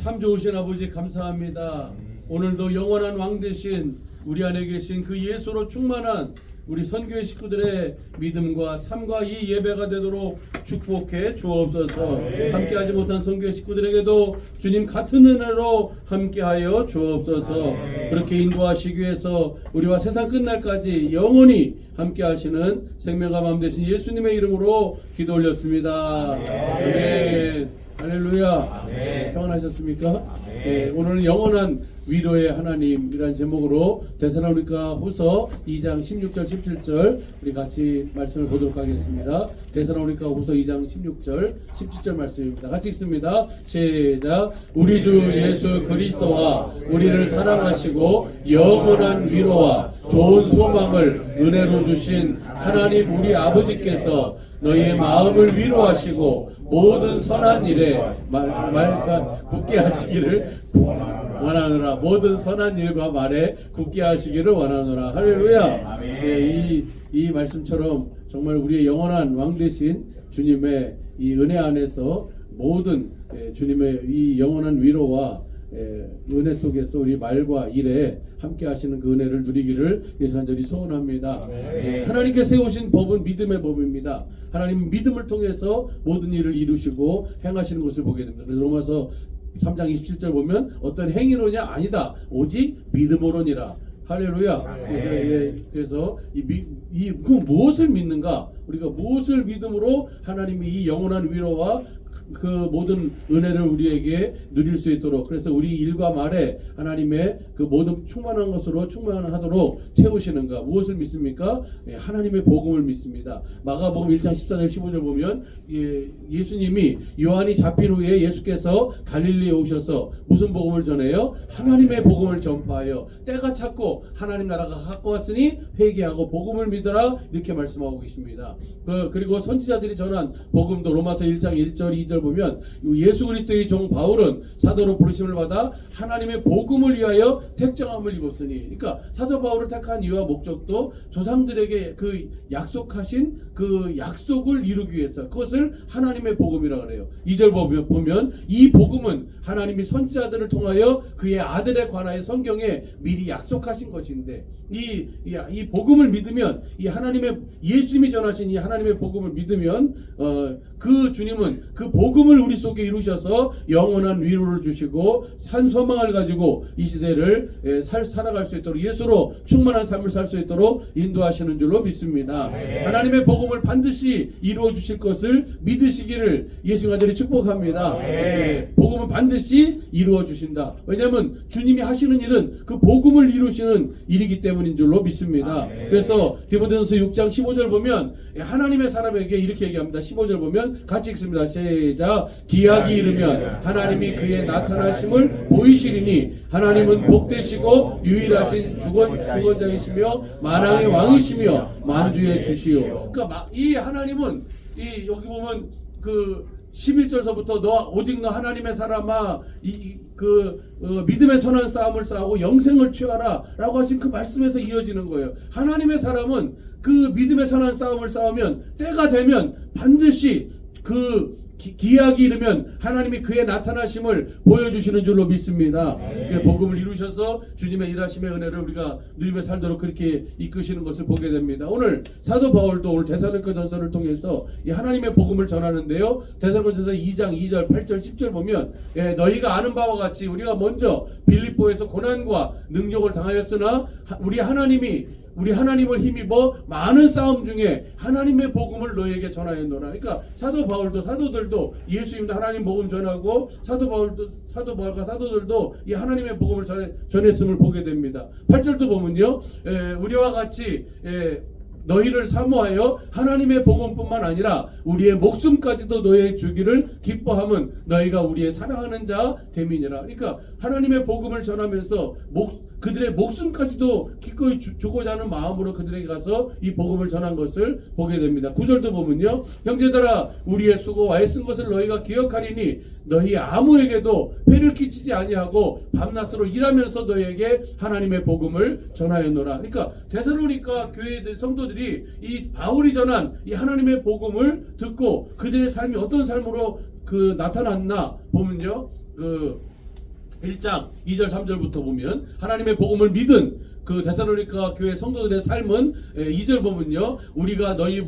참 좋으신 아버지 감사합니다. 오늘도 영원한 왕 되신 우리 안에 계신 그 예수로 충만한 우리 선교회 식구들의 믿음과 삶과 이 예배가 되도록 축복해 주옵소서. 함께하지 못한 선교회 식구들에게도 주님 같은 은혜로 함께하여 주옵소서. 그렇게 인도하시기 위해서 우리와 세상 끝날까지 영원히 함께하시는 생명과 마음 되신 예수님의 이름으로 기도 올렸습니다. 아멘. 할렐루야. 평안하셨습니까? 네, 오늘은 영원한 위로의 하나님이라는 제목으로 데살로니가 후서 2장 16절 17절 우리 같이 말씀을 보도록 하겠습니다. 데살로니가 후서 2장 16절 17절 말씀입니다. 같이 읽습니다. 시작. 우리 주 예수 그리스도와 우리를 사랑하시고 영원한 위로와 좋은 소망을 은혜로 주신 하나님 우리 아버지께서 너희의 마음을 위로하시고 모든 선한 일에 말과 굳게 하시기를 원하노라. 모든 선한 일과 말에 굳게 하시기를 원하노라. 할렐루야. 네, 이 말씀처럼 정말 우리의 영원한 왕 되신 주님의 이 은혜 안에서 모든 주님의 이 영원한 위로와 은혜 속에서 우리 말과 일에 함께 하시는 그 은혜를 누리기를 예수간절히 소원합니다. 하나님께 세우신 법은 믿음의 법입니다. 하나님은 믿음을 통해서 모든 일을 이루시고 행하시는 것을 보게 됩니다. 그래서 로마서 3장 27절 보면 어떤 행위로냐 아니다 오직 믿음으로니라. 할렐루야. 그래서 그 무엇을 믿는가? 우리가 무엇을 믿음으로 하나님이 이 영원한 위로와 그 모든 은혜를 우리에게 누릴 수 있도록, 그래서 우리 일과 말에 하나님의 그 모든 충만한 것으로 충만하도록 채우시는가? 무엇을 믿습니까? 하나님의 복음을 믿습니다. 마가복음 1장 14절 15절 보면 예수님이 요한이 잡힌 후에 예수께서 갈릴리에 오셔서 무슨 복음을 전해요? 하나님의 복음을 전파하여 때가 찼고 하나님 나라가 가까웠으니 회개하고 복음을 믿어라, 이렇게 말씀하고 계십니다. 그리고 선지자들이 전한 복음도 로마서 1장 1절 2절 보면 예수 그리스도의 종 바울은 사도로 부르심을 받아 하나님의 복음을 위하여 택정함을 입었으니, 그러니까 사도 바울을 택한 이유와 목적도 조상들에게 그 약속하신 그 약속을 이루기 위해서, 그것을 하나님의 복음이라고 그래요. 2절 보면 이 복음은 하나님이 선지자들을 통하여 그의 아들에 관하여 성경에 미리 약속하신 것인데, 이 복음을 믿으면, 이 하나님의 예수님이 전하신 이 하나님의 복음을 믿으면 그 주님은 그 복음을 우리 속에 이루셔서 영원한 위로를 주시고 산 소망을 가지고 이 시대를 살아갈 수 있도록, 예수로 충만한 삶을 살 수 있도록 인도하시는 줄로 믿습니다. 하나님의 복음을 반드시 이루어 주실 것을 믿으시기를 예수님 간절히 축복합니다. 복음은 반드시 이루어 주신다. 왜냐하면 주님이 하시는 일은 그 복음을 이루시는 일이기 때문인 줄로 믿습니다. 그래서 디모데전서 6장 15절 보면 하나님의 사람에게 이렇게 얘기합니다. 15절 보면 같이 읽습니다. 시작. 기약이 이르면 하나님이 그의 나타나심을 보이시리니 하나님은 복되시고 유일하신 주권자이시며 만왕의 왕이시며 만주의 주시오. 그러니까 이 하나님은 여기 보면 그 11절서부터 오직 너 하나님의 사람아 믿음의 선한 싸움을 싸우고 영생을 취하라 라고 하신 그 말씀에서 이어지는 거예요. 하나님의 사람은 그 믿음의 선한 싸움을 싸우면 때가 되면 반드시 그 기약이 이르면 하나님이 그의 나타나심을 보여주시는 줄로 믿습니다. 복음을 이루셔서 주님의 일하심의 은혜를 우리가 누리며 살도록 그렇게 이끄시는 것을 보게 됩니다. 오늘 사도 바울도 오늘 데살로니가 전서를 통해서 이 하나님의 복음을 전하는데요. 데살로니가전서 2장 2절 8절 10절 보면 너희가 아는 바와 같이 우리가 먼저 빌립보에서 고난과 능력을 당하였으나 우리 하나님을 힘입어 많은 싸움 중에 하나님의 복음을 너희에게 전하였노라. 그러니까 사도 바울도 사도들도 예수님도 하나님 복음 전하고 사도 바울과 사도들도 이 하나님의 복음을 전했음을 보게 됩니다. 8절도 보면요, 우리와 같이 너희를 사모하여 하나님의 복음뿐만 아니라 우리의 목숨까지도 너희에게 주기를 기뻐함은 너희가 우리의 사랑하는 자 됨이니라. 그러니까 하나님의 복음을 전하면서 그들의 목숨까지도 기꺼이 주고자 하는 마음으로 그들에게 가서 이 복음을 전한 것을 보게 됩니다. 9절도 보면요, 형제들아 우리의 수고와 애쓴 것을 너희가 기억하리니 너희 아무에게도 폐를 끼치지 아니하고 밤낮으로 일하면서 너희에게 하나님의 복음을 전하였노라. 그러니까 데살로니가 교회들 성도들이 이 바울이 전한 이 하나님의 복음을 듣고 그들의 삶이 어떤 삶으로 나타났나 보면요, 1장 2절 3절부터 보면 하나님의 복음을 믿은 그 데살로니가 교회 성도들의 삶은 2절 보면요, 우리가 너희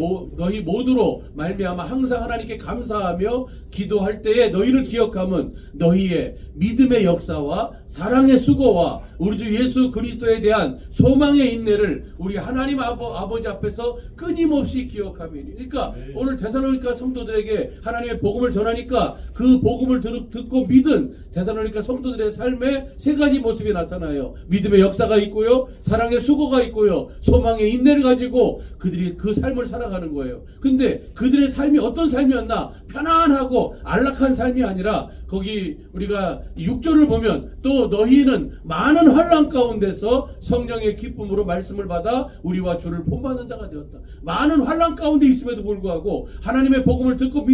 모두로 말미암아 항상 하나님께 감사하며 기도할 때에 너희를 기억함은 너희의 믿음의 역사와 사랑의 수고와 우리 주 예수 그리스도에 대한 소망의 인내를 우리 하나님 아버지 앞에서 끊임없이 기억하미니. 그러니까 오늘 데살로니가 성도들에게 하나님의 복음을 전하니까 그 복음을 듣고 믿은 데살로니가 성도들의 삶에 세 가지 모습이 나타나요. 믿음의 역사가 있고요, 사랑의 수고가 있고요, 소망의 인내를 가지고 그들이 그 삶을 살아가는 거예요. 근데 그들의 삶이 어떤 삶이었나? 편안하고 안락한 삶이 아니라 거기 우리가 6절을 보면 또 너희는 많은 환난 가운데서 성령의 기쁨으로 말씀을 받아 우리와 주를 본받는 자가 되었다. 많은 환난 가운데 있음에도 불구하고 하나님의 복음을 듣고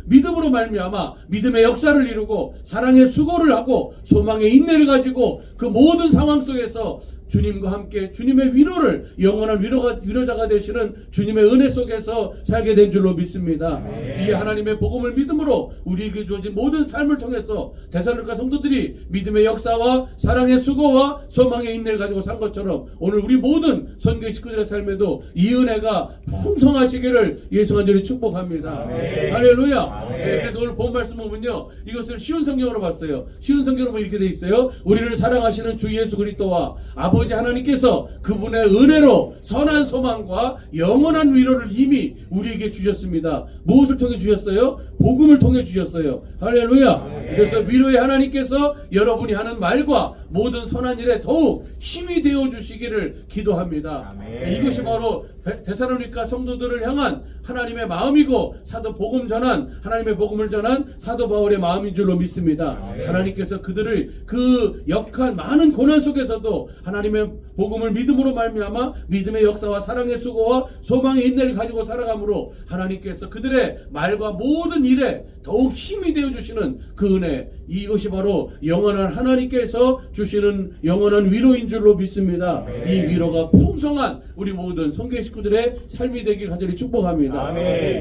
믿음으로 말미암아 믿음의 역사를 이루고 사랑의 수고를 하고 소망의 인내를 가지고 그 모든 상황 속에서 주님과 함께 주님의 위로를, 영원한 위로자가 되시는 주님의 은혜 속에서 살게 된 줄로 믿습니다. 이 하나님의 복음을 믿음으로 우리에게 주어진 모든 삶을 통해서 데살로니가 성도들이 믿음의 역사와 사랑의 수고와 소망의 인내를 가지고 산 것처럼 오늘 우리 모든 선교의 식구들의 삶에도 이 은혜가 풍성하시기를 예수 간절히 축복합니다. 할렐루야. 그래서 오늘 본 말씀 보면요, 이것을 쉬운 성경으로 봤어요. 쉬운 성경으로 보면 이렇게 돼 있어요. 우리를 사랑하시는 주 예수 그리스도와 아버지 하나님께서 그분의 은혜로 선한 소망과 영원한 위로를 이미 우리에게 주셨습니다. 무엇을 통해 주셨어요? 복음을 통해 주셨어요. 할렐루야. 그래서 위로의 하나님께서 여러분이 하는 말과 모든 선한 일에 더욱 힘이 되어 주시기를 기도합니다. 이것이 바로 데살로니가 성도들을 향한 하나님의 마음이고 사도 복음 전한, 하나님의 복음을 전한 사도 바울의 마음인 줄로 믿습니다. 하나님께서 그들을 그 역한 많은 고난 속에서도 하나님의 복음을 믿음으로 말미암아 믿음의 역사와 사랑의 수고와 소망의 인내를 가지고 살아가므로 하나님께서 그들의 말과 모든 일에 더욱 힘이 되어 주시는 그 은혜, 이것이 바로 영원한 하나님께서 주시는 영원한 위로인 줄로 믿습니다. 이 위로가 풍성한 우리 모든 성교회 식구들의 삶이 되길 간절히 축복합니다.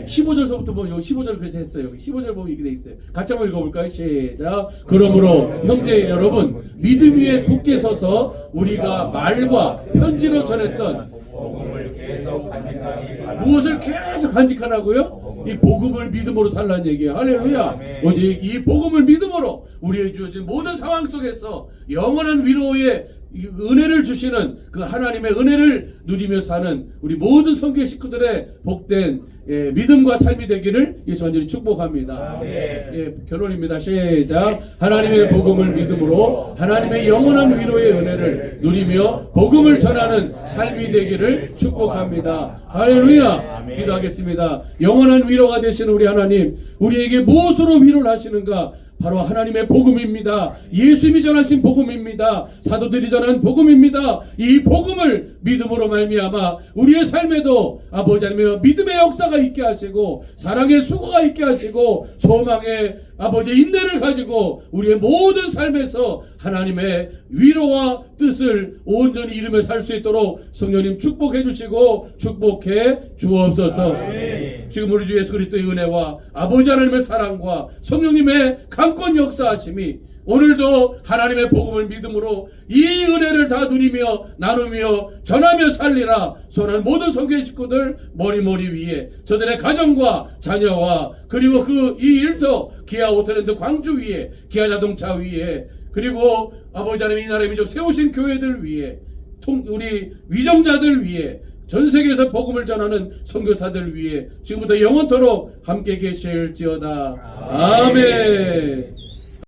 15절서부터 보면 15절 그래서 했어요. 15절 보면 이렇게 돼 있어요. 같이 한번 읽어볼까요? 시작. 그러므로 형제 여러분, 믿음 위에 굳게 서서 우리가 말과 편지로 전했던 무엇을 계속 간직하라고요? 이 복음을 믿음으로 살라는 얘기예요. 할렐루야. 오직 이 복음을 믿음으로 우리의 주어진 모든 상황 속에서 영원한 위로의 은혜를 주시는 그 하나님의 은혜를 누리며 사는 우리 모든 성교회 식구들의 복된 믿음과 삶이 되기를 예수 간절히 축복합니다. 결론입니다. 시작. 하나님의 복음을 믿음으로 하나님의 영원한 위로의 은혜를 누리며 복음을 전하는 삶이 되기를 축복합니다. 할렐루야. 기도하겠습니다. 영원한 위로가 되시는 우리 하나님, 우리에게 무엇으로 위로를 하시는가? 바로 하나님의 복음입니다. 예수님이 전하신 복음입니다. 사도들이 전한 복음입니다. 이 복음을 믿음으로 말미암아 우리의 삶에도 아버지 하나님의 믿음의 역사가 있게 하시고 사랑의 수고가 있게 하시고 소망의 아버지 인내를 가지고 우리의 모든 삶에서 하나님의 위로와 뜻을 온전히 이루며 살 수 있도록 성령님 축복해 주시고 축복해 주옵소서. 지금 우리 주 예수 그리스도의 은혜와 아버지 하나님의 사랑과 성령님의 강권 역사하심이 오늘도 하나님의 복음을 믿음으로 이 은혜를 다 누리며 나누며 전하며 살리라. 소원하는 모든 성교회 식구들 머리 위에 저들의 가정과 자녀와 그리고 이 일터 기아 오토랜드 광주 위에 기아 자동차 위에 그리고 아버지 하나님 이 나라의 민족 세우신 교회들 위에 우리 위정자들 위에 전 세계에서 복음을 전하는 선교사들 위해 지금부터 영원토록 함께 계실지어다. 아멘.